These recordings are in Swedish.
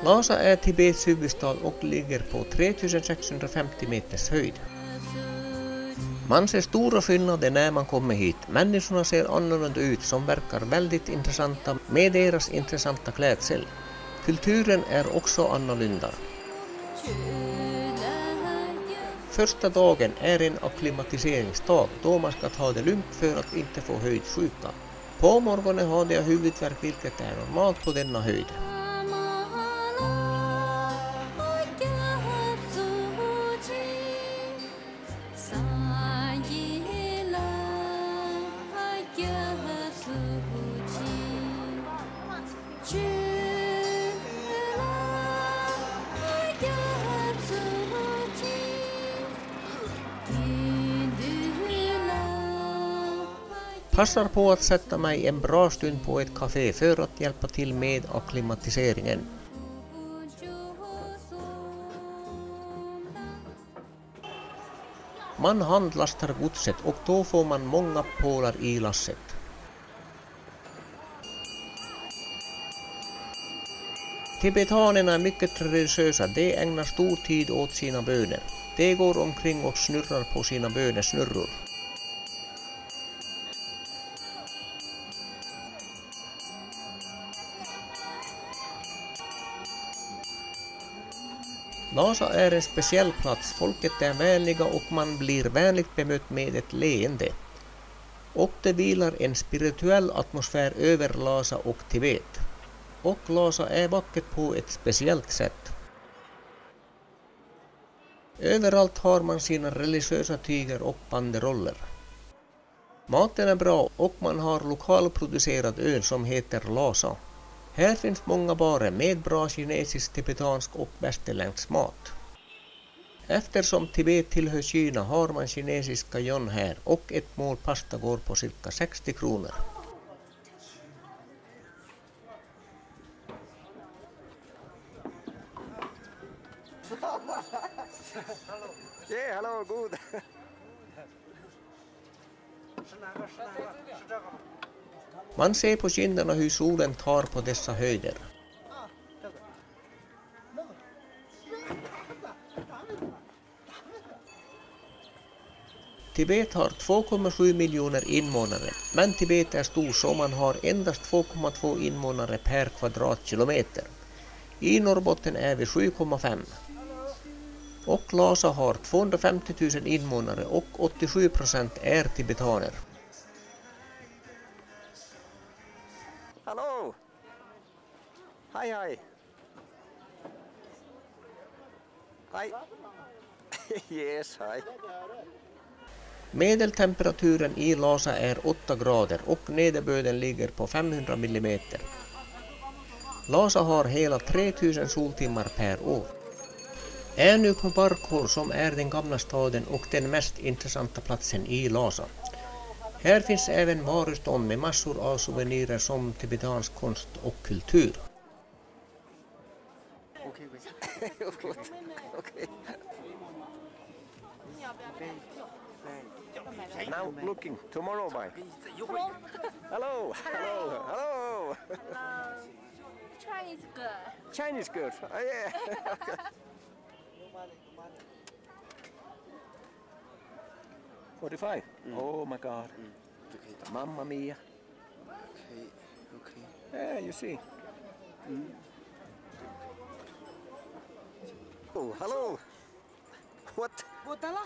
Lhasa är Tibets huvudstad och ligger på 3650 meters höjd. Man ser stora skillnader när man kommer hit. Människorna ser annorlunda ut som verkar väldigt intressanta med deras intressanta klädsel. Kulturen är också annorlunda. Första dagen är en akklimatiseringsdag då man ska ta det lugnt för att inte få höjdsjuka. På morgonen hade jag huvudvärk vilket är normalt på denna höjd. Passar på att sätta mig en bra stund på ett café för att hjälpa till med akklimatiseringen. Man handlastar godset och då får man många pålar i lasset. Tibetanerna är mycket religiösa, de ägnar stor tid åt sina böner. De går omkring och snurrar på sina bönesnurror. Lhasa är en speciell plats, folket är vänliga och man blir vänligt bemött med ett leende. Och det vilar en spirituell atmosfär över Lhasa och Tibet. Och Lhasa är vackert på ett speciellt sätt. Överallt har man sina religiösa tyger och banderoller. Maten är bra och man har lokalproducerad öl som heter Lhasa. Här finns många barer med bra kinesisk, tibetansk och västerländsk mat. Eftersom Tibet tillhör Kina har man kinesiska yuan här och ett mål pasta går på cirka 60 kronor. Yeah, hello, good. Man ser på kinderna hur solen tar på dessa höjder. Tibet har 2,7 miljoner invånare, men Tibet är stor så man har endast 2,2 invånare per kvadratkilometer. I Norrbotten är vi 7,5. Och Lhasa har 250 000 invånare och 87% är tibetaner. Hello. Hi, hi. Hi. Yes, hi. Medeltemperaturen i Lhasa är 8 grader och nederbörden ligger på 500 mm. Lhasa har hela 3000 soltimmar per år. Är nu på Barkhor som är den gamla staden och den mest intressanta platsen i Lhasa. Här finns även varustånd med massor av souvenirer som tibetansk konst och kultur. Okay. Now looking, tomorrow bye. Hello, hello, hello. Chinese good. Chinese good. Oh, yeah. Okay. 45. Oh my God. Okay. Mamma mia. Okay. Yeah, you see. Oh, hello. What? Botala?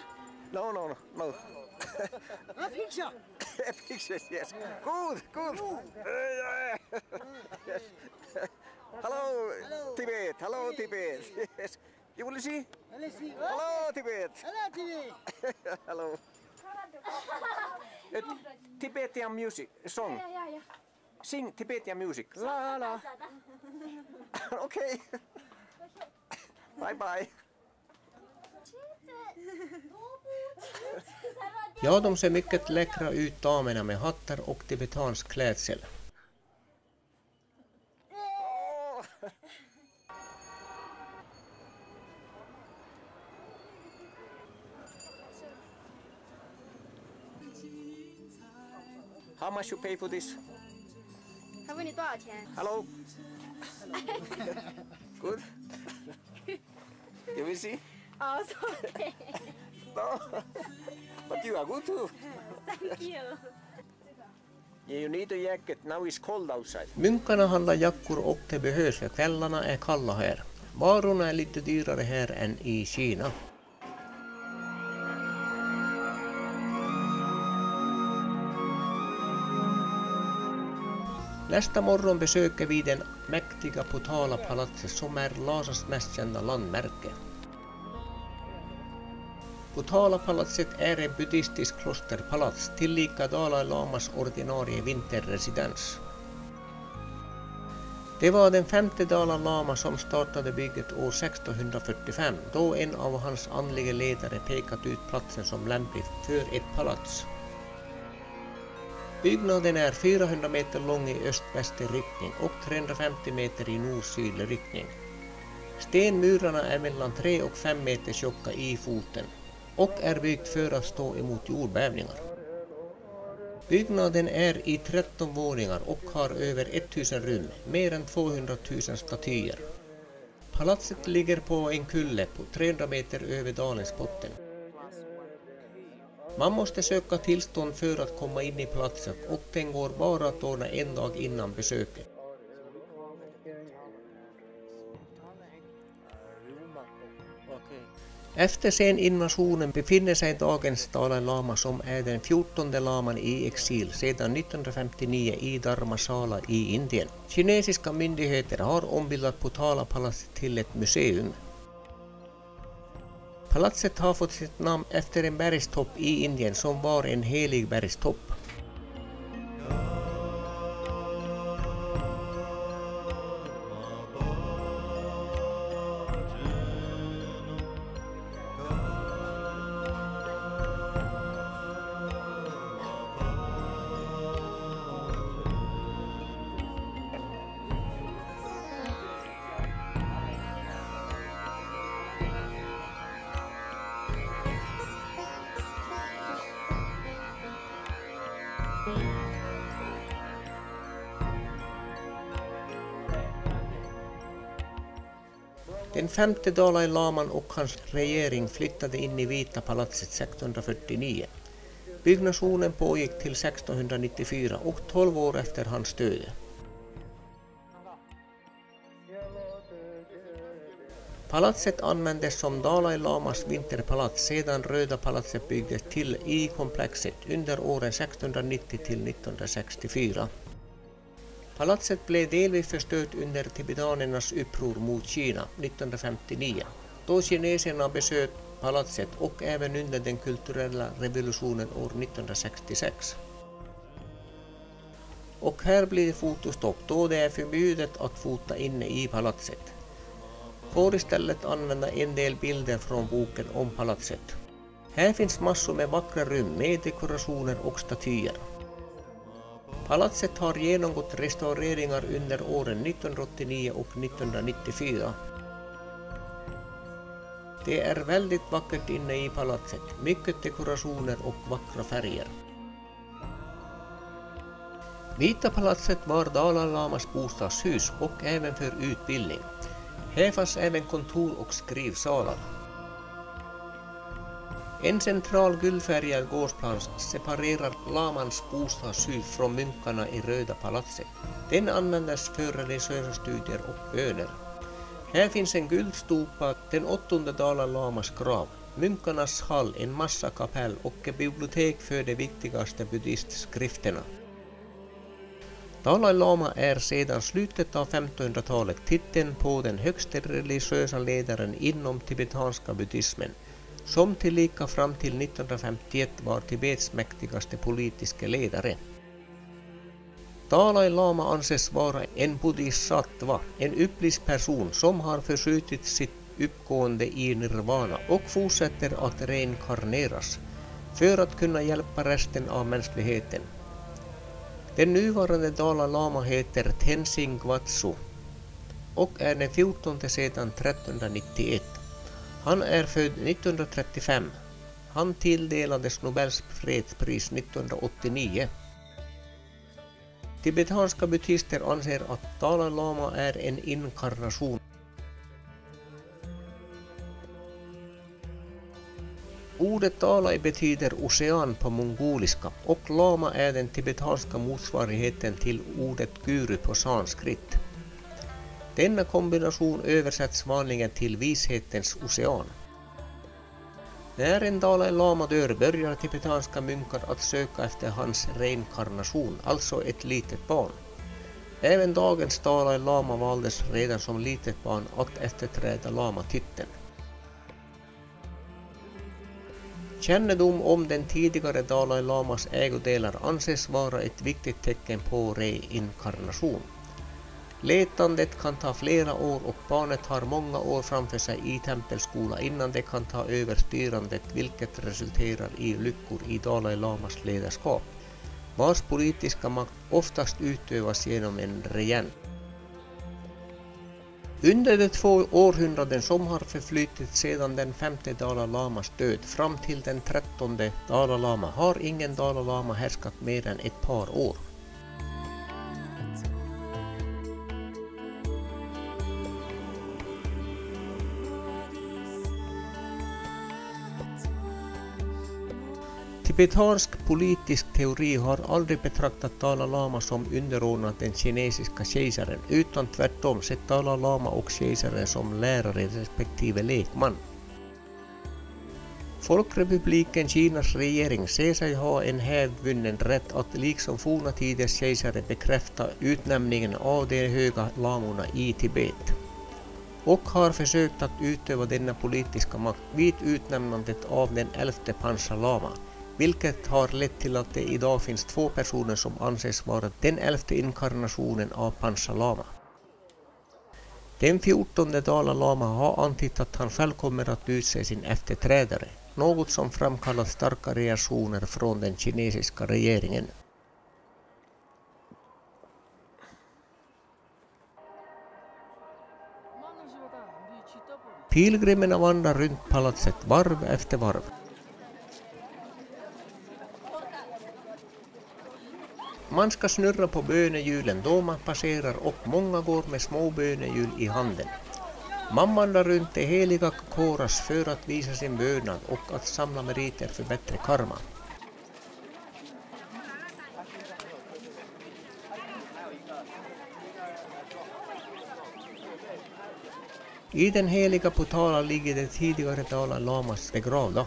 No. A picture. Pictures, yes. Good. Yes. Hello, Tibet. Hello, Tibet. Yes. You will see? Let's see. Hello, Tibet. Hello, TV. Hello. Tibetan music song. Yeah. Sing Tibetan music. La la. Okay. Bye. Ja, de ser mycket läckra ut, damerna med hattar och tibetansk klädsel. How much you pay for this? 他问你多少钱？ Hello. Good. You will see? Also, okay. No. But you are good too. Thank you. Yeah, you need a jacket. Now it's cold outside. Munkarna handlar jackor och det behövs för kvällarna är kalla här. Varorna är lite dyrare här än i Kina. Nästa morgon besöker vi den mäktiga Potala-palatset som är Lasas mest kända landmärke. Potala-palatset är ett buddhistiskt klosterpalats tillika Dalai Lamas ordinarie vinterresidens. Det var den 5:e Dalai Lama som startade bygget år 1645 då en av hans andliga ledare pekat ut platsen som lämplig för ett palats. Byggnaden är 400 meter lång i öst-västlig riktning och 350 meter i nord-sydlig riktning. Stenmurarna är mellan 3 och 5 meter tjocka i foten och är byggt för att stå emot jordbävningar. Byggnaden är i 13 våningar och har över 1000 rum, mer än 200 000 statyer. Palatset ligger på en kulle på 300 meter över dalens botten. Man måste söka tillstånd för att komma in i palatset och den går bara att ordna en dag innan besöket. Efter sen invasionen befinner sig dagens Dalai Lama som är den 14:e laman i exil sedan 1959 i Dharmasala i Indien. Kinesiska myndigheter har ombildat Potala-palatset till ett museum. Palatset har fått sitt namn efter en bergstopp i Indien som var en helig bergstopp. Den 5:e Dalai Laman och hans regering flyttade in i Vita palatset 1649. Byggnationen pågick till 1694 och 12 år efter hans död. Palatset användes som Dalai Lamas vinterpalats sedan Röda palatset byggdes till i komplexet under åren 1690 till 1964. Palatset blev delvis förstört under tibetanernas uppror mot Kina 1959, då kineserna besökt palatset och även under den kulturella revolutionen år 1966. Och här blir det fotostopp då det är förbjudet att fota inne i palatset. Får istället använda en del bilder från boken om palatset. Här finns massor med vackra rum med dekorationer och statyer. Palatset har genomgått restaureringar under åren 1989 och 1994. Det är väldigt vackert inne i palatset, mycket dekorationer och vackra färger. Vita palatset var Dalai Lamas bostadshus och även för utbildning. Här fanns även kontor och skrivsalar. En central guldfärgad gårdsplan separerar lamans bostadshus från munkarna i Röda palatset. Den användes för religiösa studier och böner. Här finns en guldstupa, den 8:e Dalai Lamas grav, munkarnas hall, en massa kapell och ett bibliotek för de viktigaste buddhistskrifterna. Dalai Lama är sedan slutet av 1500-talet titeln på den högsta religiösa ledaren inom tibetanska buddhismen, som tillika fram till 1951 var Tibets mäktigaste politiska ledare. Dalai Lama anses vara en bodhisattva, en upplyst person som har förskjutit sitt uppgående i nirvana och fortsätter att reinkarneras för att kunna hjälpa resten av mänskligheten. Den nuvarande Dalai Lama heter Tenzin Gyatso och är den 14:e sedan 1391. Han är född 1935. Han tilldelades Nobels fredspris 1989. Tibetanska buddhister anser att Dalai Lama är en inkarnation Ordet Dalai betyder ocean på mongoliska och lama är den tibetanska motsvarigheten till ordet guru på sanskrit. Denna kombination översätts vanligen till vishetens ocean. När en Dalai Lama dör börjar tibetanska munkar att söka efter hans reinkarnation, alltså ett litet barn. Även dagens Dalai Lama valdes redan som litet barn att efterträda Lama-titeln. Kännedom om den tidigare Dalai Lamas ägodelar anses vara ett viktigt tecken på reinkarnation. Letandet kan ta flera år och barnet har många år framför sig i tempelskola innan det kan ta över styrandet, vilket resulterar i luckor i Dalai Lamas ledarskap, vars politiska makt oftast utövas genom en regent. Under de 2 århundraden som har förflutit sedan den 5:e Dalai Lamas död fram till den 13:e Dalai Lama har ingen Dalai Lama härskat mer än ett par år. Tibetansk politisk teori har aldrig betraktat Dalai Lama som underordnad den kinesiska kejsaren, utan tvärtom sett Dalai Lama och kejsaren som lärare respektive lekman. Folkrepubliken Kinas regering ser sig ha en hävdvunnen rätt att liksom forna tiders kejsare bekräfta utnämningen av de höga lamorna i Tibet och har försökt att utöva denna politiska makt vid utnämnandet av den 11:e Pancha Lama, vilket har lett till att det idag finns 2 personer som anses vara den 11:e inkarnationen av Pancha Lama. Den 14:e Dalai Lama har antytt att han själv kommer att utse sin efterträdare, något som framkallat starka reaktioner från den kinesiska regeringen. Pilgrimerna vandrar runt palatset varv efter varv. Man ska snurra på bönehjulen då man passerar och många går med små bönehjul i handen. Man vandrar runt det heliga Koras för att visa sin bönad och att samla meriter för bättre karma. I den heliga Potala ligger det tidigare Dalai Lamas begravda.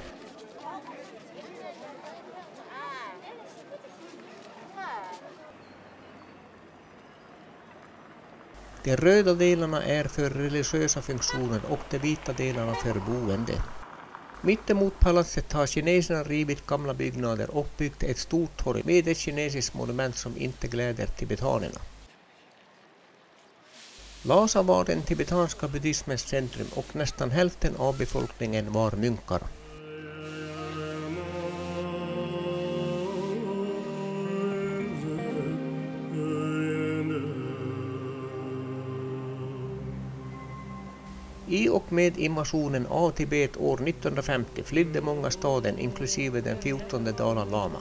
De röda delarna är för religiösa funktioner och de vita delarna för boende. Mittemot palatset har kineserna rivit gamla byggnader och byggt ett stort torg med ett kinesiskt monument som inte gläder tibetanerna. Lhasa var den tibetanska buddhismens centrum och nästan hälften av befolkningen var munkar. I och med invasionen av Tibet år 1950 flydde många staden inklusive den 14:e Dalai Lama.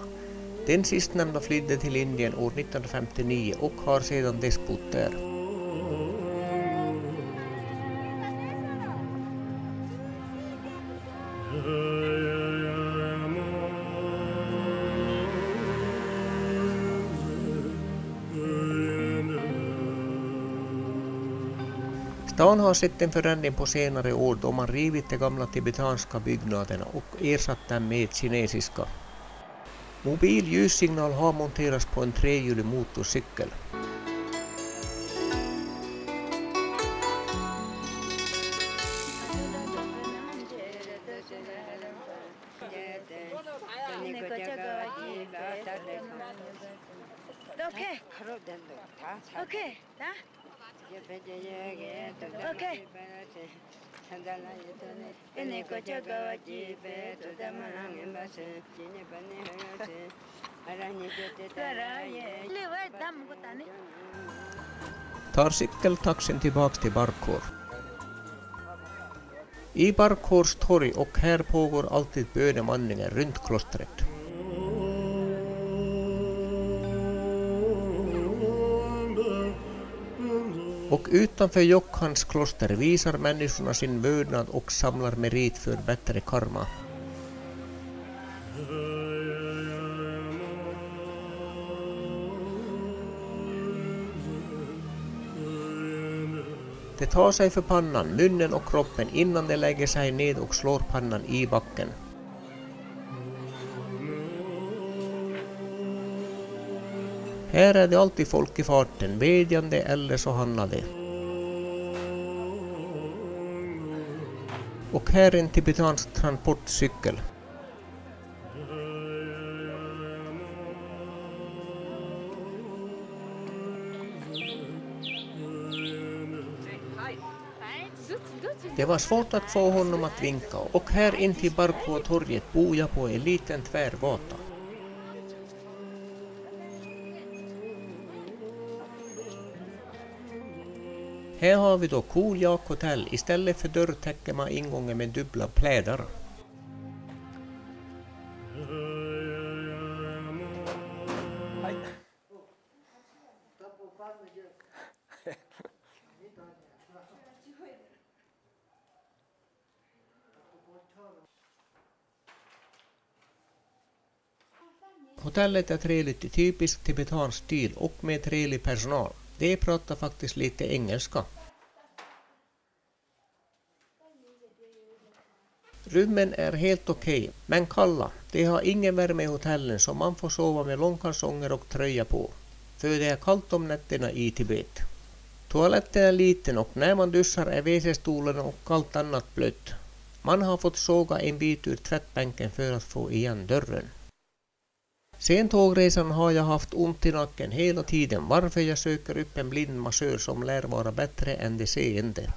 Den sistnämnda flydde till Indien år 1959 och har sedan dess bott där. Stan har sett en förändring på senare år då man rivit de gamla tibetanska byggnaderna och ersatt dem med kinesiska. Mobil ljussignal har monterats på en 3-hjulig motorcykel. Okay. Tar cykeltaxin tillbaks till Barkhor. I Barkhors torg och här pågår alltid bönevandringen runt klostret. Och utanför Jokhans kloster visar människorna sin vördnad och samlar merit för bättre karma. De tar sig för pannan, munnen och kroppen innan de lägger sig ned och slår pannan i backen. Här är det alltid folk i farten, bedjande eller så handlade. Och här en tibetansk transportcykel. Det var svårt att få honom att vinka och här intill Barkåtorget bor jag på en liten tvärgata. Här har vi då Koljak hotell. Istället för dörr täcker man ingången med dubbla plädar. Hotellet är trevligt i typisk tibetansk stil och med trevlig personal. De pratar faktiskt lite engelska. Rummen är helt okej, men kalla. De har ingen värme i hotellen så man får sova med långkalsonger och tröja på. För det är kallt om nätterna i Tibet. Toaletten är liten och när man duschar är WC-stolen och allt annat blött. Man har fått såga en bit ur tvättbänken för att få igen dörren. Sen tågresan har jag haft ont i nacken hela tiden varför jag söker upp en blind massör som lär vara bättre än de seende.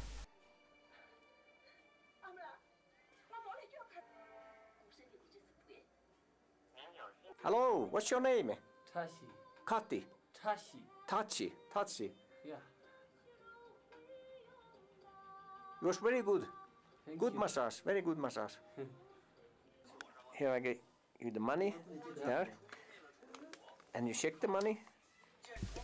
Hello, what's your name? Tashi. Kati. Tashi. Tachi. Yeah. It was very good. Thank Good you. massage, very good massage. Here I give you the money. There. And you check the money.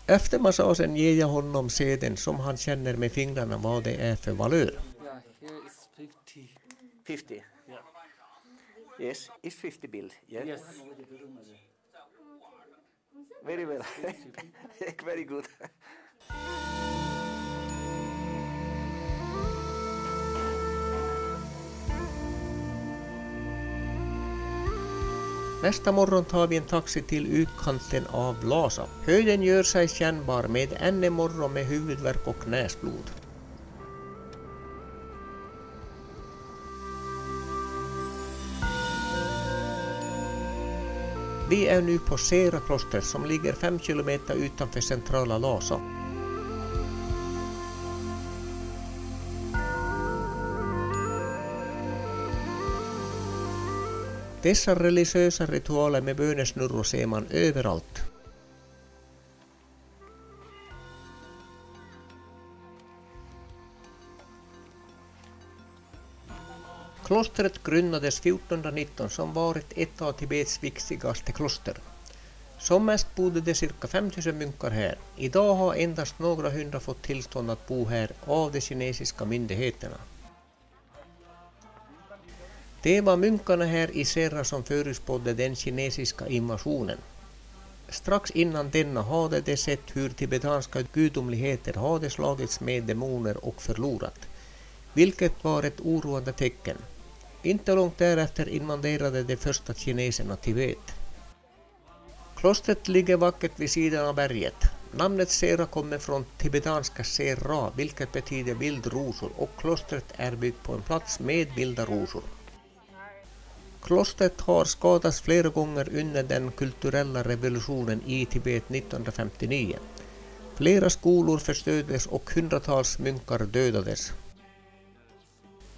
Efter massagen ger jag honom sedeln som han känner med fingrarna vad det är för valör. Yeah, here is 50. 50. Yeah. Yes, it's 50 bill. Yeah. Yes. Very well. Very good. Nästa morgon tar vi en taxi till utkanten av Lhasa. Höjden gör sig kännbar med än en morgon med huvudvärk och näsblod. Vi är nu på Sera-klostret som ligger 5 kilometer utanför centrala Lhasa. Dessa religiösa ritualer med bönesnurror ser man överallt. Klostret grundades 1419 som varit ett av Tibets viktigaste kloster. Som mest bodde det cirka 5000 munkar här. Idag har endast några hundra fått tillstånd att bo här av de kinesiska myndigheterna. Det var munkarna här i Sera som förutspådde den kinesiska invasionen. Strax innan denna hade de sett hur tibetanska gudomligheter hade slagits med demoner och förlorat, vilket var ett oroande tecken. Inte långt därefter invaderade de första kineserna Tibet. Klostret ligger vackert vid sidan av berget. Namnet Sera kommer från tibetanska Sera, vilket betyder vildrosor, och klostret är byggt på en plats med vilda rosor. Klostret har skadats flera gånger under den kulturella revolutionen i Tibet 1959. Flera skolor förstördes och hundratals munkar dödades.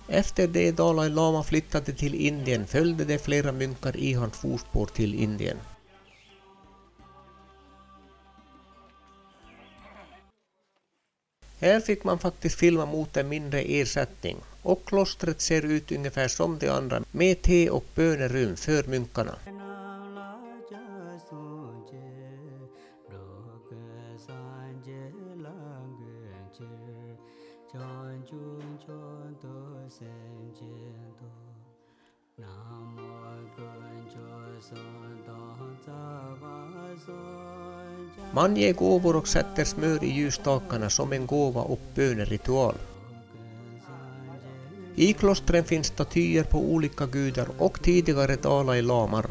Efter det Dalai Lama flyttade till Indien följde det flera munkar i hans fotspår till Indien. Här fick man faktiskt filma mot en mindre ersättning och klostret ser ut ungefär som de andra med te- och bönerum för munkarna. Man ger gåvor och sätter smör i ljusstakarna som en gåva och böneritual. I klostren finns statyer på olika gudar och tidigare Dalai Lamar.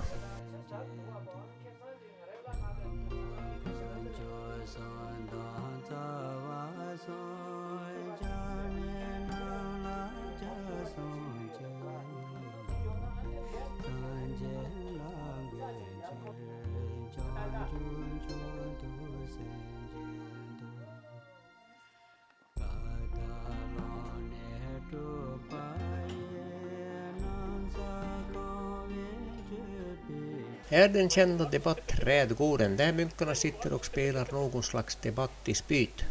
Här är den kända debatträdgården där munkarna sitter och spelar någon slags debatt i spyt.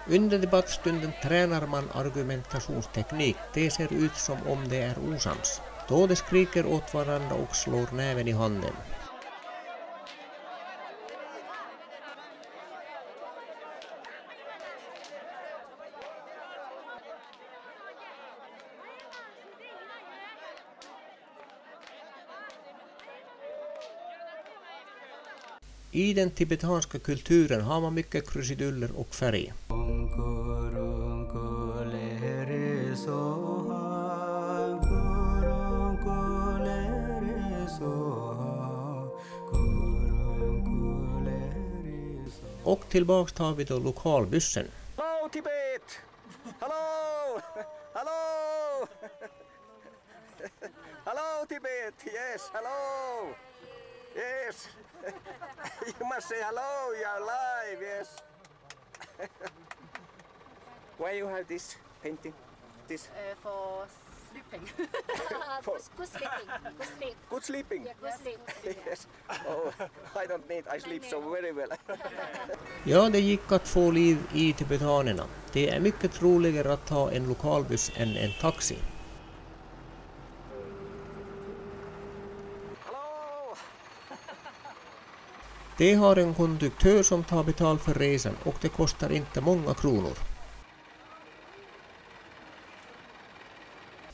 Under debattstunden tränar man argumentationsteknik. Det ser ut som om det är osams. Då de skriker åt varandra och slår näven i handen. I den tibetanska kulturen har man mycket krusiduller och färg. Och tillbaks tar vi då lokalbussen. Hello Tibet! Hello! Hello! Hello Tibet! Yes, hello! Yes! You must say hello, you're alive, yes! Why you have this painting? This? For sleeping. Good sleeping. Good sleep. Good sleeping? Yeah, good sleep. Yes. Oh, I don't need, I sleep so very well. Ja, det gick att få liv i tibetanerna. Det är mycket roligare att ta en lokalbuss än en taxi. De har en konduktör som tar betalt för resan och det kostar inte många kronor.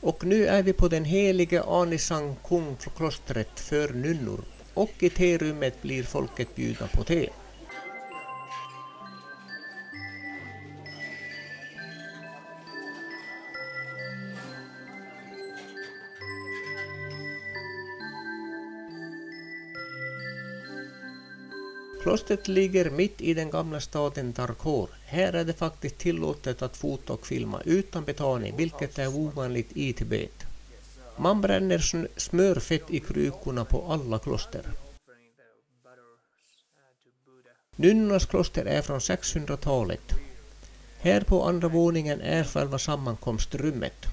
Och nu är vi på den helige Anisang Kung-klostret för nunnor och i terummet blir folket bjudna på te. Klostret ligger mitt i den gamla staden Darkor. Här är det faktiskt tillåtet att fota och filma utan betalning, vilket är ovanligt i Tibet. Man bränner smörfett i krukorna på alla kloster. Nunnornas kloster är från 600-talet. Här på andra våningen är själva sammankomstrummet.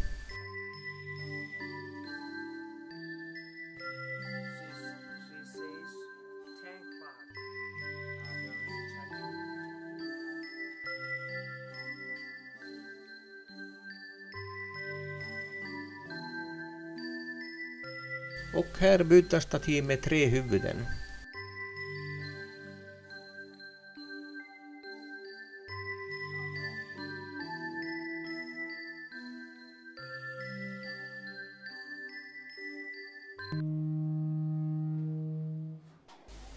Och här buddha-staty med 3 huvuden.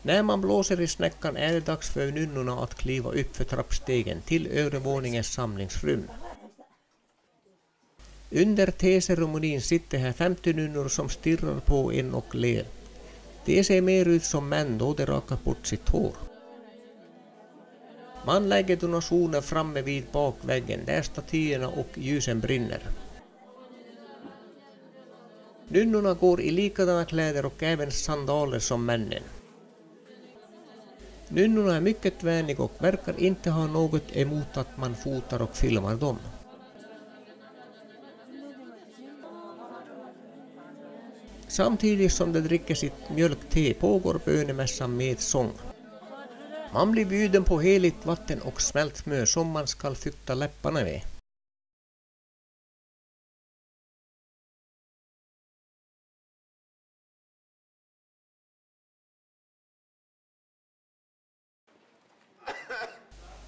När man blåser i snäckan är det dags för nunnorna att kliva upp för trappstegen till övervåningens samlingsrum. Under teceremonin sitter här 50 nunnor som stirrar på en och ler. De ser mer ut som män då de rakar bort sitt hår. Man lägger donationer framme vid bakväggen där statyerna och ljusen brinner. Nunnorna går i likadana kläder och även sandaler som männen. Nunnorna är mycket vänliga och verkar inte ha något emot att man fotar och filmar dem. Samtidigt som de dricker sitt mjölkte pågår bönemässan med sång. Man blir bjuden på heligt vatten och smält smör som man ska fukta läpparna med.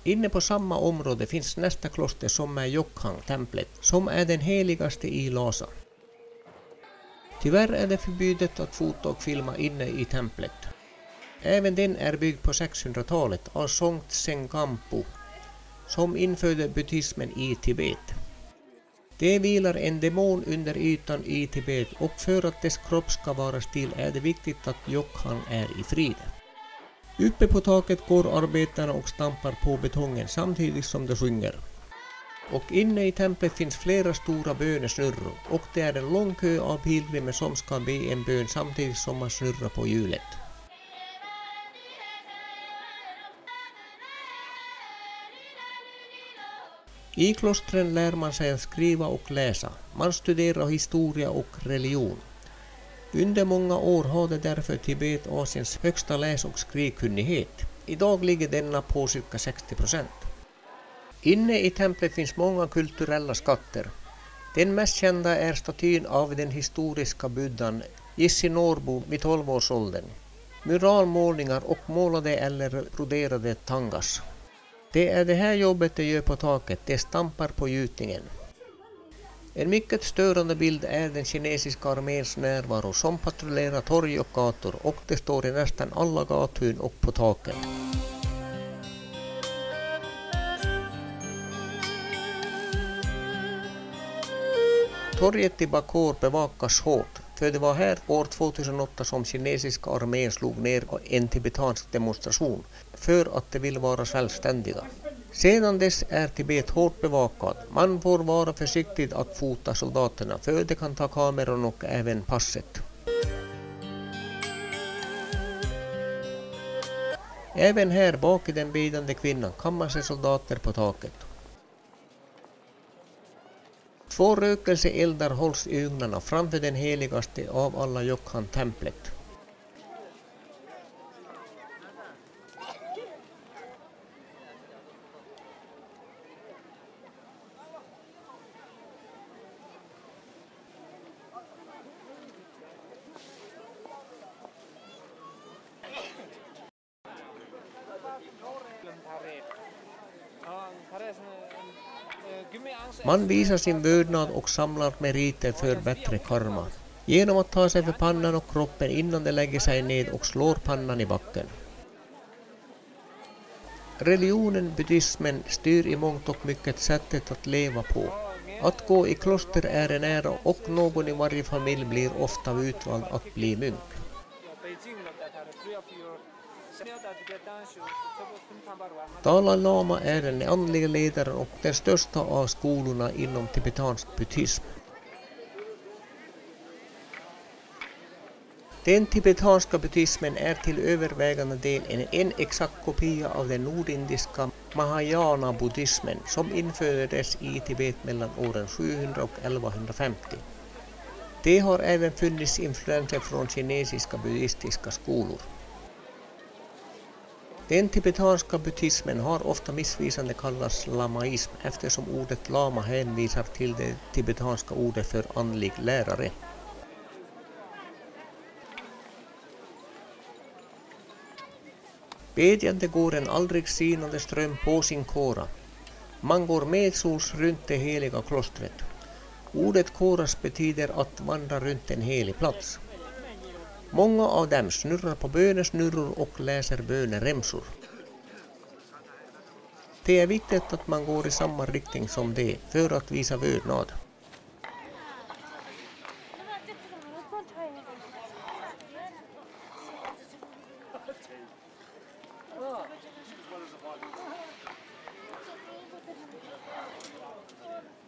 Inne på samma område finns nästa kloster som är Jokhang-templet, som är den heligaste i Lhasa. Tyvärr är det förbjudet att fota och filma inne i templet. Även den är byggd på 600-talet av Songtsen Gampo, som införde buddhismen i Tibet. Det vilar en demon under ytan i Tibet och för att dess kropp ska vara still är det viktigt att Jokhan är i frid. Uppe på taket går arbetarna och stampar på betongen samtidigt som de sjunger. Och inne i templet finns flera stora bönesnurror och det är en lång kö av pilgrimer som ska be en bön samtidigt som man snurrar på hjulet. I klostren lär man sig att skriva och läsa. Man studerar historia och religion. Under många år hade därför Tibet Asiens högsta läs- och skrivkunnighet. Idag ligger denna på cirka 60%. Inne i templet finns många kulturella skatter. Den mest kända är statyn av den historiska buddhan Issi Norbu vid 12-årsåldern. Muralmålningar och målade eller broderade tangas. Det är det här jobbet de gör på taket, de stampar på gjutningen. En mycket störande bild är den kinesiska arméns närvaro som patrullerar torg och gator och det står i nästan alla gathörn och på taken. Torget i Bacoor bevakas hårt, för det var här år 2008 som kinesiska armén slog ner en tibetansk demonstration för att de vill vara självständiga. Sedan dess är Tibet hårt bevakad. Man får vara försiktig att fota soldaterna för de kan ta kameran och även passet. Även här bak i den bedande kvinnan kan man se soldater på taket. 2 rökelseeldar hålls i ugnarna framför den heligaste av alla Jokhan-templet. Man visar sin vördnad och samlar meriter för bättre karma. Genom att ta sig för pannan och kroppen innan de lägger sig ned och slår pannan i backen. Religionen, buddhismen, styr i mångt och mycket sättet att leva på. Att gå i kloster är en ära och någon i varje familj blir ofta utvald att bli munk. Dalai Lama är den andliga ledaren och den största av skolorna inom tibetansk buddhism. Den tibetanska buddhismen är till övervägande del en exakt kopia av den nordindiska Mahayana-buddhismen som infördes i Tibet mellan åren 700 och 1150. Det har även funnits influenser från kinesiska buddhistiska skolor. Den tibetanska buddhismen har ofta missvisande kallats lamaism eftersom ordet lama hänvisar till det tibetanska ordet för andlig lärare. Bedjande går en aldrig sinande ström på sin kåra. Man går medsols runt det heliga klostret. Ordet kåras betyder att vandra runt en helig plats. Många av dem snurrar på bönesnurror och läser böneremsor. Det är viktigt att man går i samma riktning som det för att visa vördnad.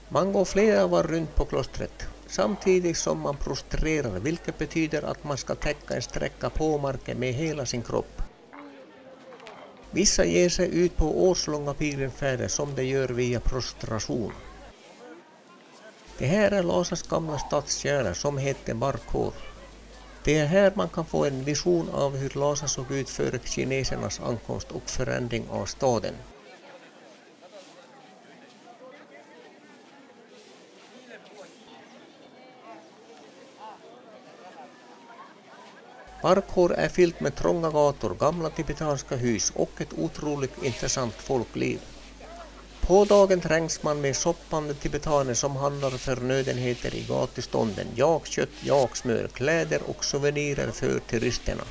Man går flera var runt på klostret, samtidigt som man prostrerar, vilket betyder att man ska täcka en sträcka på marken med hela sin kropp. Vissa ger sig ut på årslånga pilgrimsfärder som de gör via prostration. Det här är Lhasas gamla stadskärna som heter Bacoor. Det är här man kan få en vision av hur Lhasa såg ut före kinesernas ankomst och förändring av staden. Bacoor är fyllt med trånga gator, gamla tibetanska hus och ett otroligt intressant folkliv. På dagen trängs man med shoppande tibetaner som handlar förnödenheter i gatustånden, jakkött, jaksmör, kläder och souvenirer för turisterna.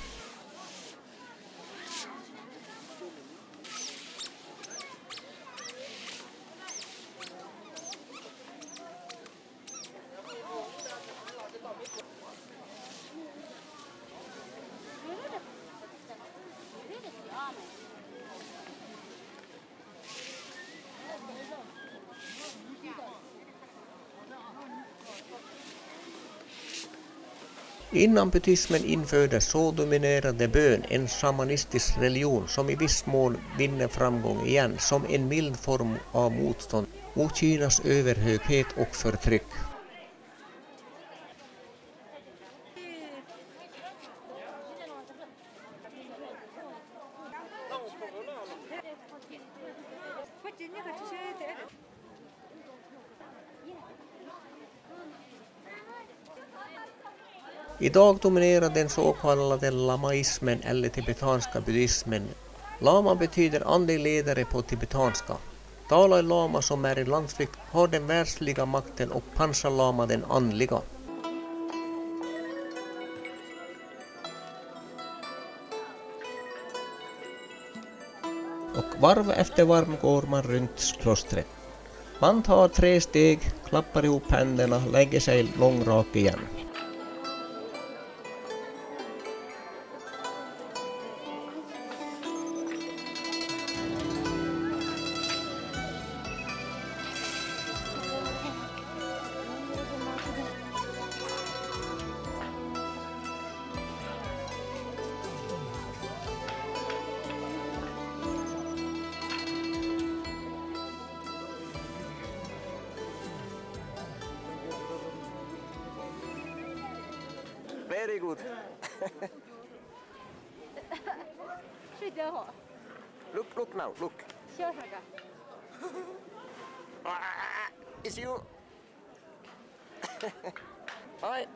Innan buddhismen infördes så dominerade bön en shamanistisk religion som i viss mån vinner framgång igen som en mild form av motstånd mot Kinas överhöghet och förtryck. Idag dominerar den så kallade lamaismen eller tibetanska buddhismen. Lama betyder andlig ledare på tibetanska. Dalai Lama som är i landsflykt har den världsliga makten och Pancha Lama den andliga. Och varv efter varv går man runt klostret. Man tar 3 steg, klappar ihop händerna, lägger sig långrak igen. Very good. Look now, look. It's you. Hi.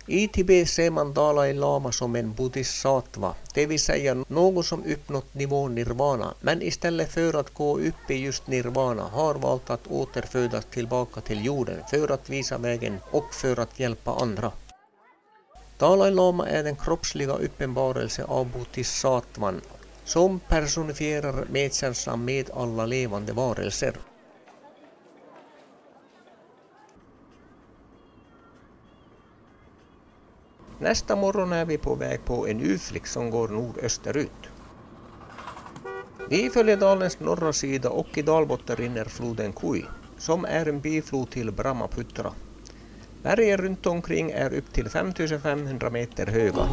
I Tibet ser man Dalai Lama som en bodhisattva, det vill säga någon som uppnått nivån nirvana, men istället för att gå upp i just nirvana har valt att återfödas tillbaka till jorden för att visa vägen och för att hjälpa andra. Dalai Lama är den kroppsliga uppenbarelse av bodhisattvan som personifierar medkänslan med alla levande varelser. Nästa morgon är vi på väg på en utflykt som går nordösterut. Vi följer dalens norra sida och i dalbotten rinner floden Kui, som är en biflod till Brahmaputra. Bergen runt omkring är upp till 5500 meter höga.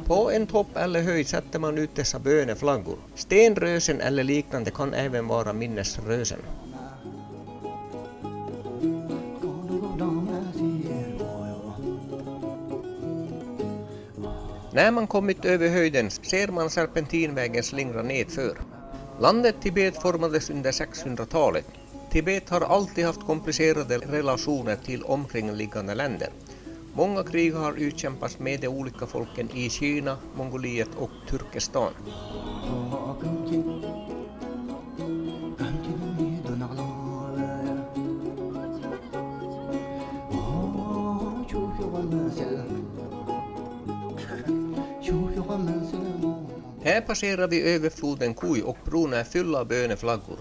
På en topp eller höjd sätter man ut dessa böneflaggor. Stenrösen eller liknande kan även vara minnesrösen. När man kommit över höjden ser man serpentinvägen slingra nedför. Landet Tibet formades under 600-talet. Tibet har alltid haft komplicerade relationer till omkringliggande länder. Många krig har utkämpats med de olika folken i Kina, Mongoliet och Turkestan. Här passerar vi över floden Kui och bron är full av böneflaggor.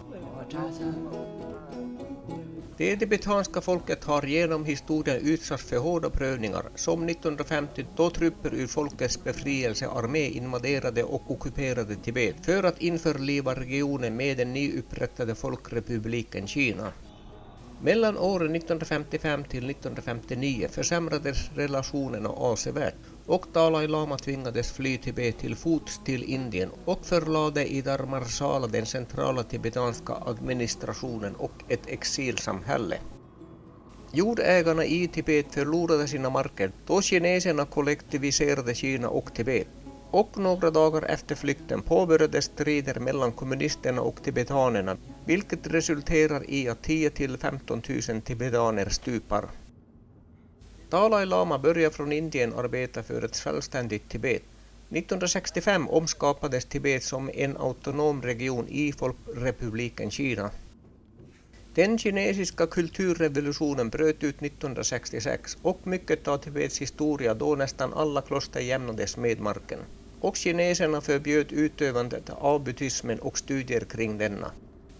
Det tibetanska folket har genom historien utsatts för hårda prövningar, som 1950 då trupper ur folkets befrielsearmé invaderade och ockuperade Tibet för att införliva regionen med den nyupprättade folkrepubliken Kina. Mellan åren 1955 till 1959 försämrades relationerna avsevärt och Dalai Lama tvingades fly Tibet till fots till Indien och förlade i Dharmarsala den centrala tibetanska administrationen och ett exilsamhälle. Jordägarna i Tibet förlorade sina marker då kineserna kollektiviserade Kina och Tibet. Och några dagar efter flykten påbörjades strider mellan kommunisterna och tibetanerna, vilket resulterar i att 10 till 15 000 tibetaner stupar. Dalai Lama började från Indien arbeta för ett självständigt Tibet. 1965 omskapades Tibet som en autonom region i Folkrepubliken Kina. Den kinesiska kulturrevolutionen bröt ut 1966 och mycket av Tibets historia då nästan alla kloster jämnades med marken. Och kineserna förbjöd utövandet av buddhismen och studier kring denna.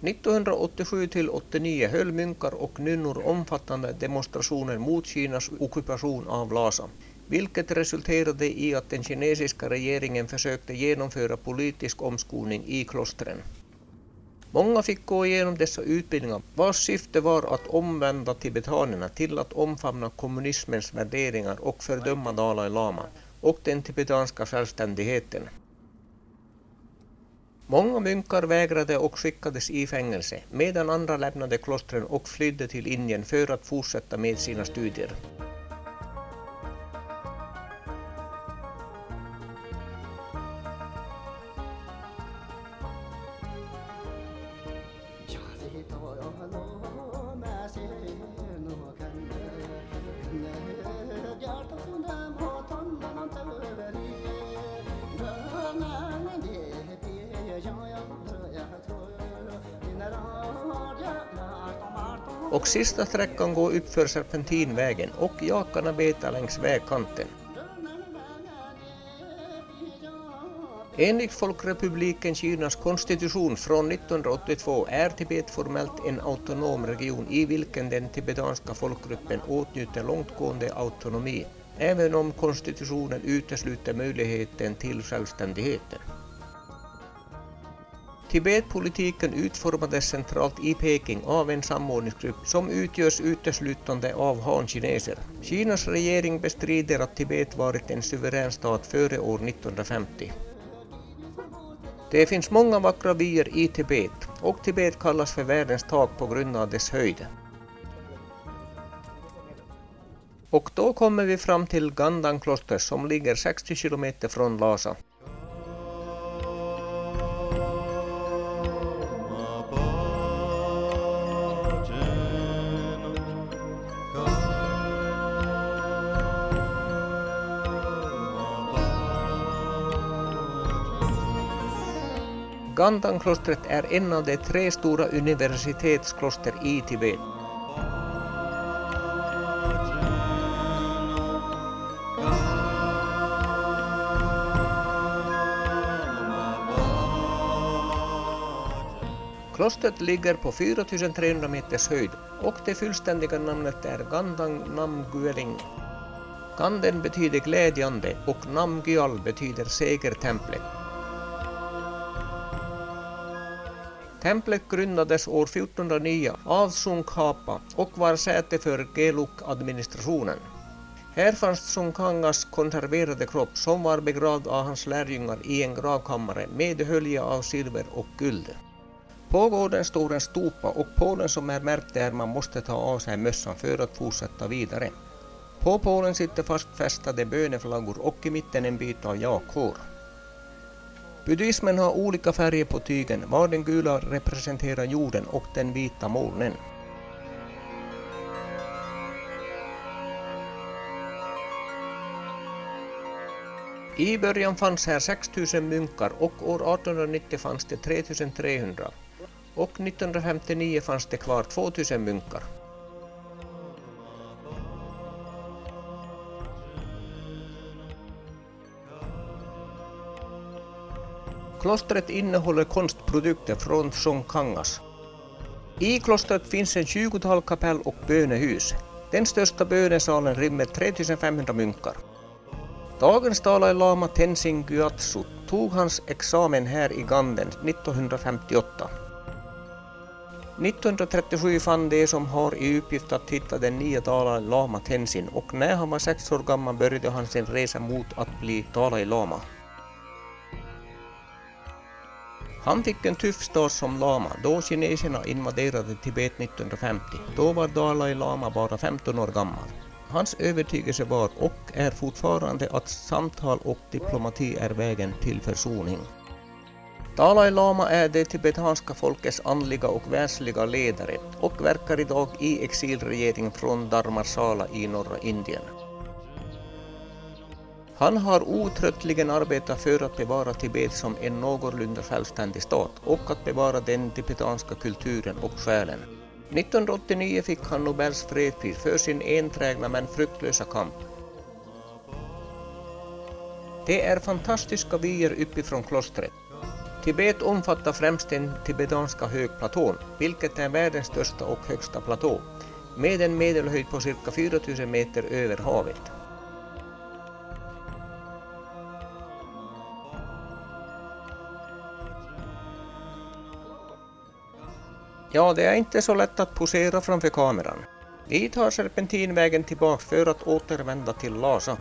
1987-89 höll munkar och nunnor omfattande demonstrationer mot Kinas ockupation av Lhasa, vilket resulterade i att den kinesiska regeringen försökte genomföra politisk omskolning i klostren. Många fick gå igenom dessa utbildningar vars syfte var att omvända tibetanerna till att omfamna kommunismens värderingar och fördöma Dalai Lama och den tibetanska självständigheten. Många munkar vägrade och skickades i fängelse, medan andra lämnade klostren och flydde till Indien för att fortsätta med sina studier. Och sista sträckan går upp för Serpentinvägen och jakarna betar längs vägkanten. Enligt Folkrepubliken Kinas konstitution från 1982 är Tibet formellt en autonom region i vilken den tibetanska folkgruppen åtnjuter långtgående autonomi, även om konstitutionen utesluter möjligheten till självständigheten. Tibetpolitiken utformades centralt i Peking av en samordningsgrupp som utgörs uteslutande av han-kineser. Kinas regering bestrider att Tibet varit en suverän stat före år 1950. Det finns många vackra vyer i Tibet och Tibet kallas för världens tak på grund av dess höjd. Och då kommer vi fram till Gandan-kloster som ligger 60 kilometer från Lhasa. Gandan-klostret är en av de 3 stora universitetskloster i Tibet. Klostret ligger på 4300 meters höjd och det fullständiga namnet är Gandang Namgyaling. Ganden betyder glädjande och Namgyal betyder segertemplet. Templet grundades år 1409 av Tsongkhapa och var säte för Gelug-administrationen. Här fanns Tsongkhangas konserverade kropp som var begravd av hans lärjungar i en gravkammare med hölje av silver och guld. På gården står en stupa och på den som är märkt där man måste ta av sig mössan för att fortsätta vidare. På pålen sitter fastfästade böneflaggor och i mitten en bit av jakhår. Buddhismen har olika färger på tygen, var den gula representerar jorden och den vita molnen. I början fanns här 6000 munkar och år 1890 fanns det 3300 och 1959 fanns det kvar 2000 munkar. Klostret innehåller konstprodukter från Tsongkhangas. I klostret finns en 20-tal kapell och bönehus. Den största bönesalen rymmer 3500 munkar. Dagens Dalai Lama Tenzin Gyatso tog hans examen här i Ganden 1958. 1937 fann de som har i uppgift att hitta den nya Dalai Lama Tenzin och när han var 6 år gammal började han sin resa mot att bli Dalai Lama. Han fick en tuff start som lama då kineserna invaderade Tibet 1950. Då var Dalai Lama bara 15 år gammal. Hans övertygelse var och är fortfarande att samtal och diplomati är vägen till försoning. Dalai Lama är det tibetanska folkets andliga och världsliga ledare och verkar idag i exilregering från Dharmasala i norra Indien. Han har otröttligen arbetat för att bevara Tibet som en någorlunda självständig stat och att bevara den tibetanska kulturen och själen. 1989 fick han Nobels fredspris för sin enträgna men fruktlösa kamp. Det är fantastiska vyer uppifrån klostret. Tibet omfattar främst den tibetanska högplatån, vilket är världens största och högsta platå, med en medelhöjd på cirka 4000 meter över havet. Ja, det är inte så lätt att posera framför kameran. Vi tar serpentinvägen tillbaka för att återvända till Lhasa.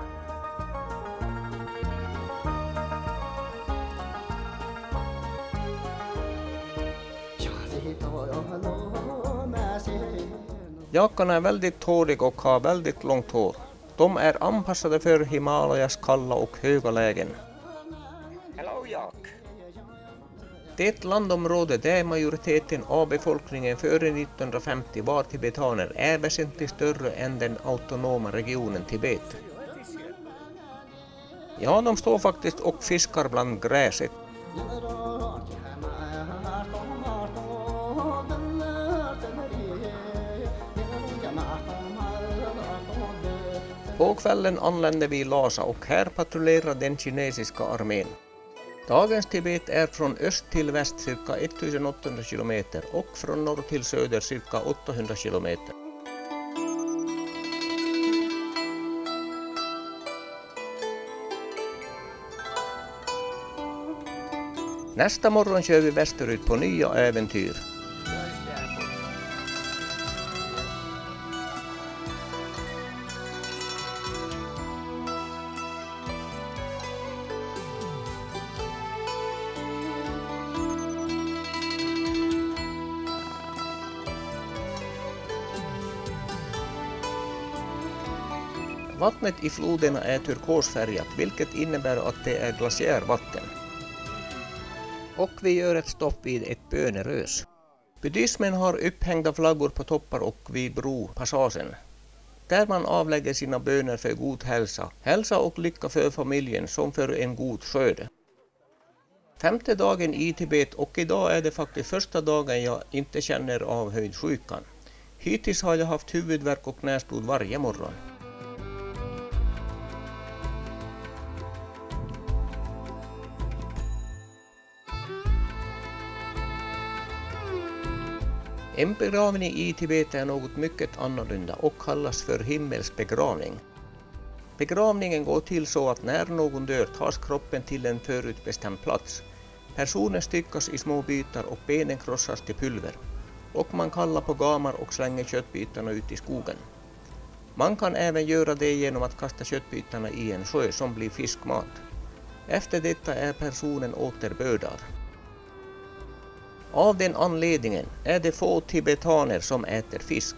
Jackarna är väldigt tåliga och har väldigt långt hår. De är anpassade för Himalayas kalla och höga lägen. Hello, Jack. Det landområde där majoriteten av befolkningen före 1950 var tibetaner är väsentligt större än den autonoma regionen Tibet. Ja, de står faktiskt och fiskar bland gräset. På kvällen anlände vi Lhasa och här patrullerar den kinesiska armén. Dagens Tibet är från öst till väst cirka 1800 kilometer och från norr till söder cirka 800 kilometer. Nästa morgon kör vi västerut på nya äventyr. Vattnet i floderna är turkosfärgat, vilket innebär att det är glaciärvatten. Och vi gör ett stopp vid ett bönerös. Buddhismen har upphängda flaggor på toppar och vid bropassagen, där man avlägger sina böner för god hälsa och lycka för familjen som för en god skörd. 5:e dagen i Tibet och idag är det faktiskt första dagen jag inte känner av höjdsjukan. Hittills har jag haft huvudvärk och näsblod varje morgon. En begravning i Tibet är något mycket annorlunda och kallas för himmelsbegravning. Begravningen går till så att när någon dör tas kroppen till en förutbestämd plats. Personen styckas i små bitar och benen krossas till pulver. Och man kallar på gamar och slänger köttbitarna ut i skogen. Man kan även göra det genom att kasta köttbitarna i en sjö som blir fiskmat. Efter detta är personen återbördad. Av den anledningen är det få tibetaner som äter fisk,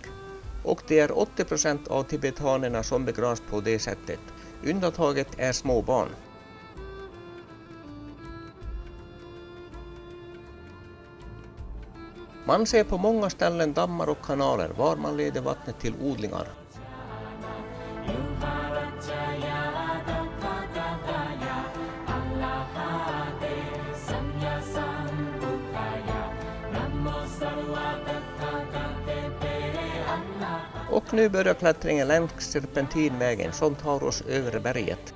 och det är 80% av tibetanerna som begravs på det sättet. Undantaget är små barn. Man ser på många ställen dammar och kanaler var man leder vattnet till odlingar. Och nu börjar klättringen längs serpentinvägen som tar oss över berget.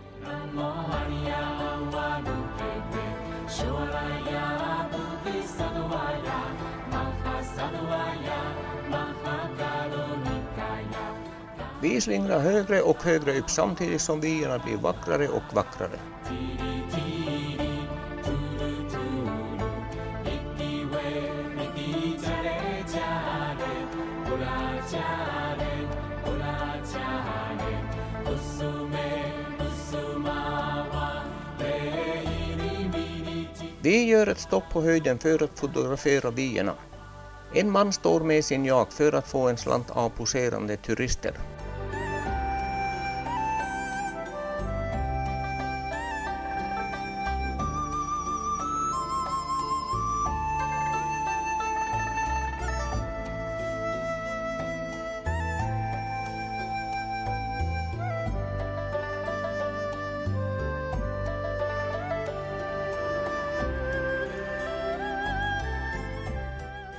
Vi slingrar högre och högre upp samtidigt som vyerna blir vackrare och vackrare. Vi gör ett stopp på höjden för att fotografera vyerna. En man står med sin jak för att få en slant av poserande turister.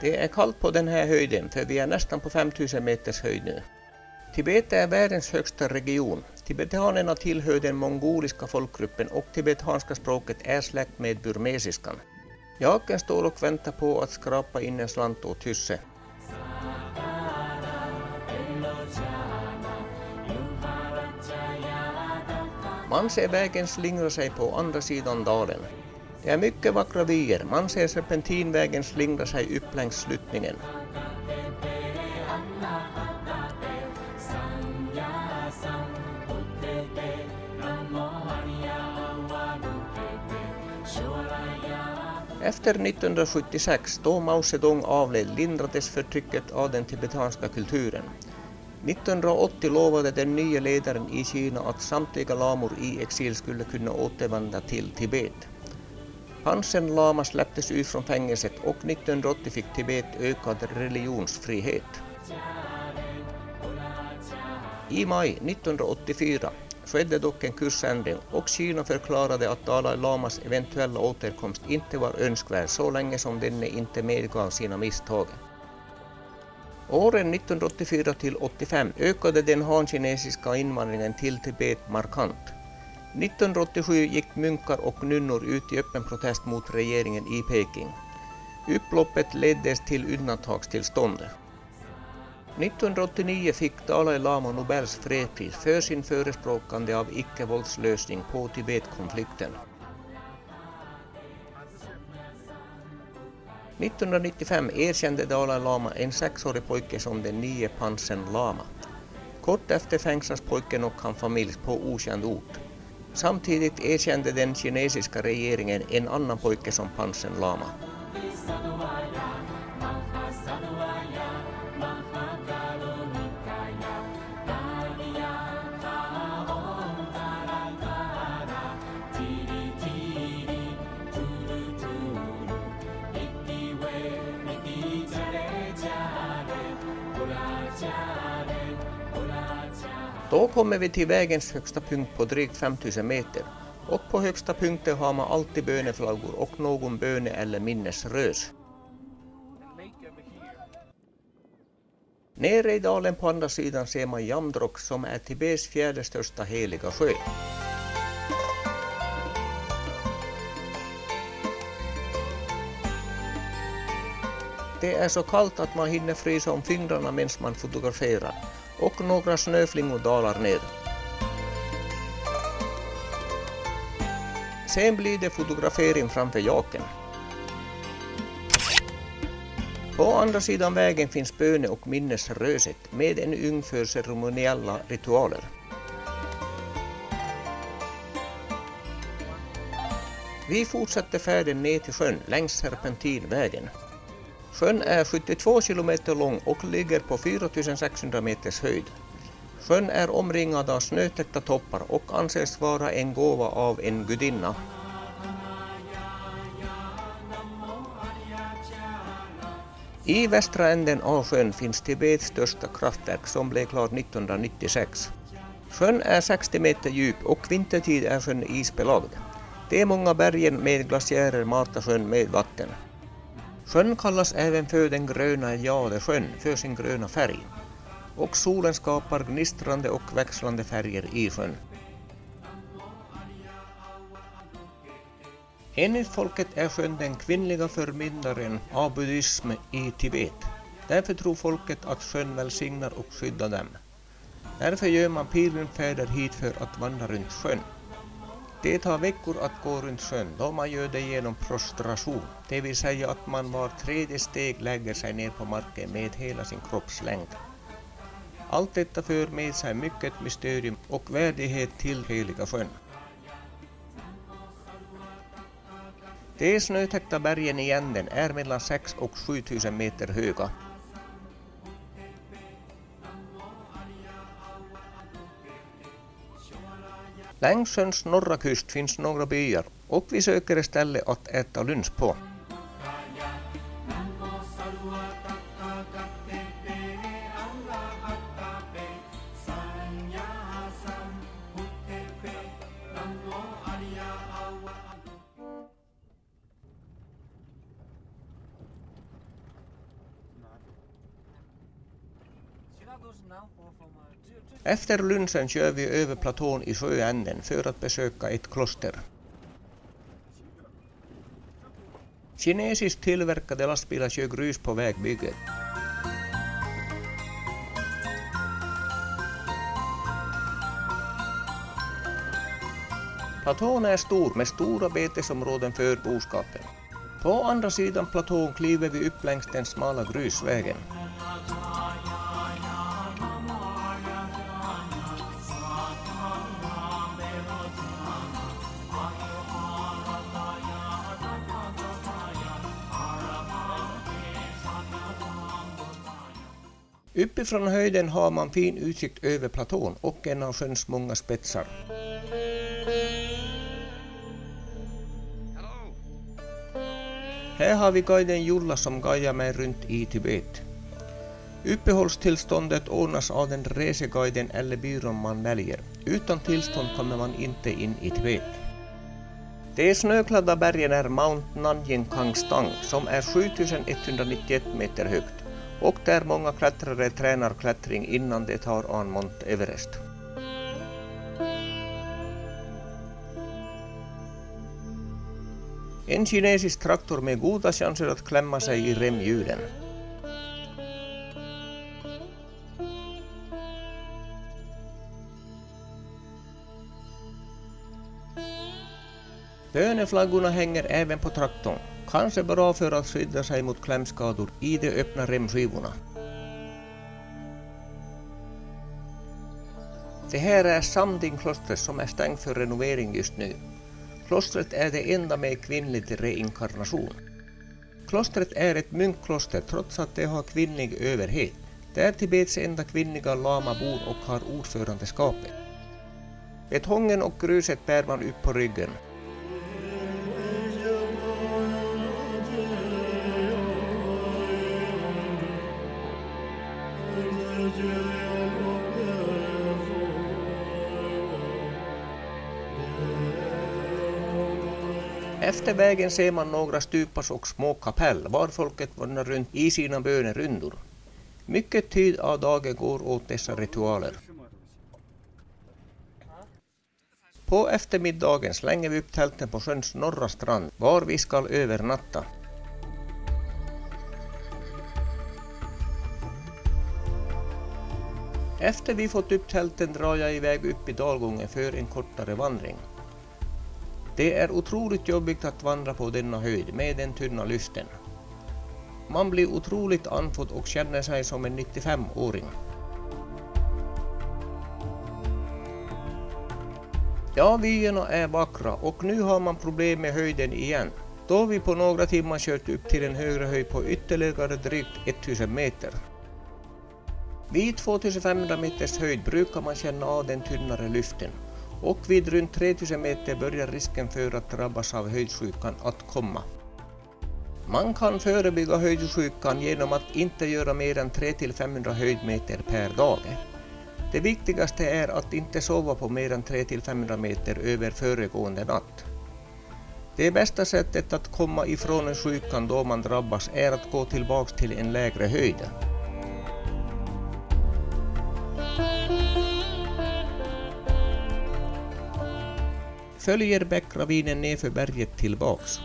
Det är kallt på den här höjden för vi är nästan på 5000 meters höjd nu. Tibet är världens högsta region. Tibetanerna tillhör den mongoliska folkgruppen och tibetanska språket är släkt med burmesiskan. Jaken står och väntar på att skrapa in en slant åt Tysse. Man ser vägen slingra sig på andra sidan dalen. Det är mycket vackra vyer. Man ser serpentinvägen slingra sig upp längs sluttningen. Efter 1976, då Mao Zedong avled, lindrades förtrycket av den tibetanska kulturen. 1980 lovade den nya ledaren i Kina att samtliga lamor i exil skulle kunna återvända till Tibet. Panchen Lama släpptes ut från fängelset och 1980 fick Tibet ökad religionsfrihet. I maj 1984 skedde dock en kursändring och Kina förklarade att Dalai Lamas eventuella återkomst inte var önskvärd så länge som denne inte medgav sina misstag. Åren 1984 till 85 ökade den hankinesiska invandringen till Tibet markant. 1987 gick munkar och nunnor ut i öppen protest mot regeringen i Peking. Upploppet leddes till undantagstillstånd. 1989 fick Dalai Lama Nobels fredspris för sin förespråkande av icke-våldslösning på Tibetkonflikten. 1995 erkände Dalai Lama en 6-årig pojke som den nya Panchen Lama. Kort efter fängslas pojken och hans familj på okänd ort. Samtidigt erkände den kinesiska regeringen en annan pojke som Panchen Lama. Då kommer vi till vägens högsta punkt på drygt 5000 meter och på högsta punkten har man alltid böneflaggor och någon böne- eller minnesrös. Nere i dalen på andra sidan ser man Jamdrok som är Tibets fjärde största heliga sjö. Det är så kallt att man hinner frysa om fingrarna medan man fotograferar och några snöflingor dalar ner. Sen blir det fotografering framför jaken. På andra sidan vägen finns böne- och minnesröset med en ugn för ceremoniella ritualer. Vi fortsätter färden ner till sjön längs serpentinvägen. Sjön är 72 kilometer lång och ligger på 4600 meters höjd. Sjön är omringad av snötäckta toppar och anses vara en gåva av en gudinna. I västra änden av sjön finns Tibets största kraftverk som blev klart 1996. Sjön är 60 meter djup och vintertid är sjön isbelagd. Det är många bergen med glaciärer matar sjön med vatten. Sjön kallas även för den gröna Jadesjön för sin gröna färg. Och solen skapar gnistrande och växlande färger i sjön. Enligt folket är sjön den kvinnliga förmyndaren av buddhism i Tibet. Därför tror folket att sjön välsignar och skyddar dem. Därför gör man pilgrimsfärder hit för att vandra runt sjön. Det tar veckor att gå runt sjön då man gör det genom prostration, det vill säga att man var tredje steg lägger sig ner på marken med hela sin kroppslängd. Allt detta för med sig mycket mysterium och värdighet till heliga sjön. De snötäckta bergen i änden är mellan 6 och 7000 meter höga. Längs sjöns norra kust finns några byar och vi söker ett ställe att äta lunch på. Efter lunchen kör vi över platån i sjöänden för att besöka ett kloster. Kinesiskt tillverkade lastbilar kör grus på vägbygget. Platån är stor med stora betesområden för boskapen. På andra sidan platån kliver vi upp längs den smala grusvägen. Uppifrån höjden har man fin utsikt över platån och en av sjöns många spetsar. Här har vi guiden Julla som guidar mig runt i Tibet. Uppehållstillståndet ordnas av den reseguiden eller byrån man väljer. Utan tillstånd kommer man inte in i Tibet. De snökladda bergen är Mount Nanjingkangstang som är 7191 meter högt och där många klättrare tränar klättring innan de tar an Mount Everest. En kinesisk traktor med goda chanser att klämma sig i remhjulen. Böneflaggorna hänger även på traktorn, kanske bra för att skydda sig mot klämskador i de öppna remskivorna. Det här är Samdingklostret som är stängt för renovering just nu. Klostret är det enda med kvinnlig reinkarnation. Klostret är ett munkkloster trots att det har kvinnlig överhet. Det är Tibets enda kvinnliga lama bor och har ordförandeskapet. Betongen och gruset bär man upp på ryggen. Efter vägen ser man några stupas och små kapell var folket vandrar runt i sina bönerundor. Mycket tid av dagen går åt dessa ritualer. På eftermiddagen slänger vi upp tälten på sjöns norra strand var vi ska övernatta. Efter vi fått upp tälten drar jag iväg upp i dalgången för en kortare vandring. Det är otroligt jobbigt att vandra på denna höjd med den tunna luften. Man blir otroligt andfådd och känner sig som en 95-åring. Ja, vyerna är vackra och nu har man problem med höjden igen. Då vi på några timmar kört upp till en högre höjd på ytterligare drygt 1000 meter. Vid 2500 meters höjd brukar man känna av den tunnare luften. Och vid runt 3000 meter börjar risken för att drabbas av höjdsjukan att komma. Man kan förebygga höjdsjukan genom att inte göra mer än 300-500 höjdmeter per dag. Det viktigaste är att inte sova på mer än 300-500 meter över föregående natt. Det bästa sättet att komma ifrån sjukan då man drabbas är att gå tillbaks till en lägre höjd. Följer bäckravinen nedför berget tillbaks.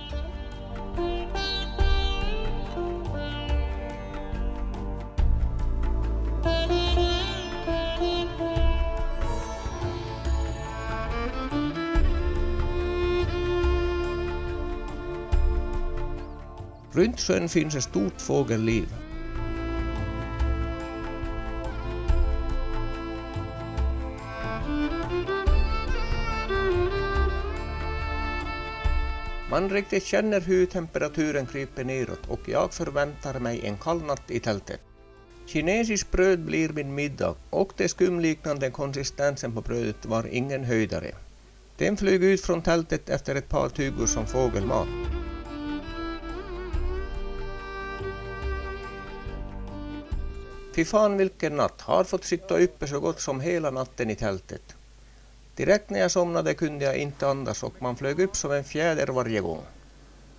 Runt sjön finns ett stort fågelliv. Man riktigt känner hur temperaturen kryper neråt och jag förväntar mig en kall natt i tältet. Kinesiskt bröd blir min middag och det skumliknande konsistensen på brödet var ingen höjdare. Den flög ut från tältet efter ett par tugor som fågelmat. Fy fan vilken natt, har fått sitta uppe så gott som hela natten i tältet. Direkt när jag somnade kunde jag inte andas och man flög upp som en fjäder varje gång.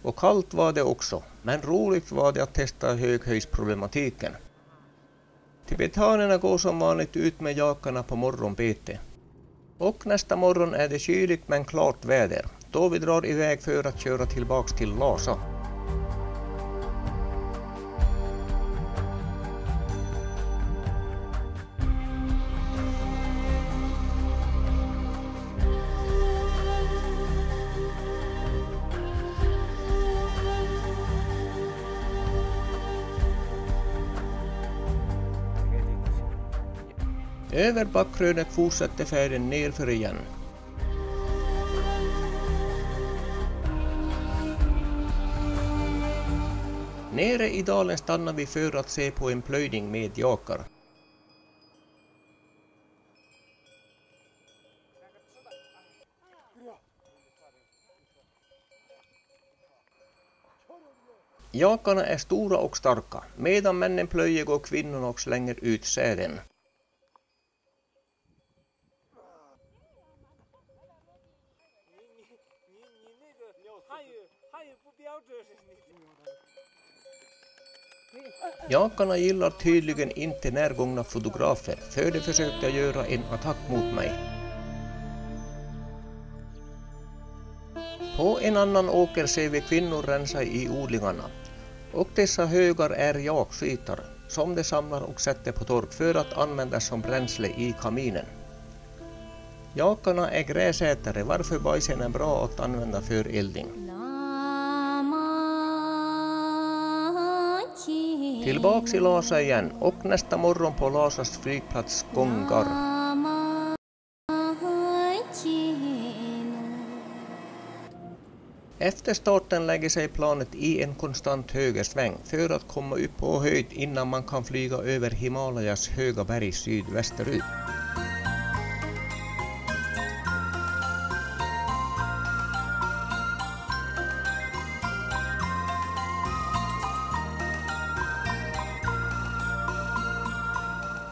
Och kallt var det också, men roligt var det att testa höghöjdsproblematiken. Tibetanerna går som vanligt ut med jakarna på morgonbete. Och nästa morgon är det kyligt men klart väder, då vi drar iväg för att köra tillbaks till Lhasa. Över backkrönet fortsätter färden nerför igen. Nere i dalen stannar vi för att se på en plöjning med jakar. Jakarna är stora och starka. Medan männen plöjer går kvinnorna och slänger ut säden. Jakarna gillar tydligen inte närgångna fotografer, för de försökte göra en attack mot mig. På en annan åker ser vi kvinnor rensa i odlingarna. Och dessa högar är jakskitar som de samlar och sätter på tork för att användas som bränsle i kaminen. Jakarna är gräsätare, varför bajsen är bra att använda för eldning. Tillbaks i Lhasa igen och nästa morgon på Lhasas flygplats Kongar. Efter starten lägger sig planet i en konstant högersväng för att komma upp på höjd innan man kan flyga över Himalayas höga berg sydvästerut.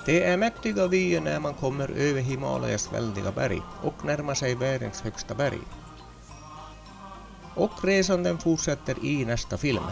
Det är mäktiga vyer när man kommer över Himalayas väldiga berg och närmar sig världens högsta berg. Och resan den fortsätter i nästa film.